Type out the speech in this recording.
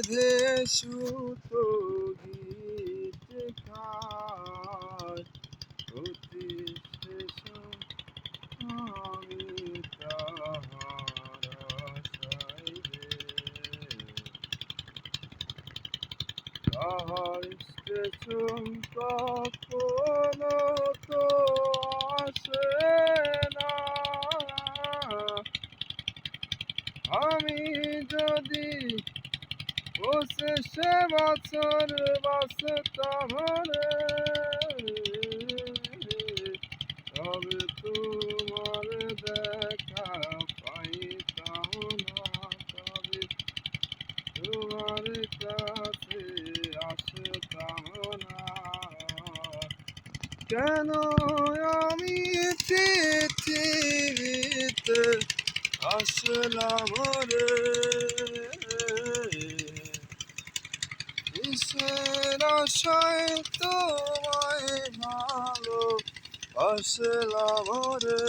বেঁধে সুতো গীত খায় অতি শেষ আমি তাহার আশায় রে তাহার স্টেশন কখনো তো আসে না আমি যদি বসে সে বছর বাসতাম রে তবে তোমার দেখা পাইতাম না তবে তোমার কাছে আসতাম না কেন আমি পৃথিবীতে আসলাম রে কিসের আশায় তোমায় ভালো আসলাম রে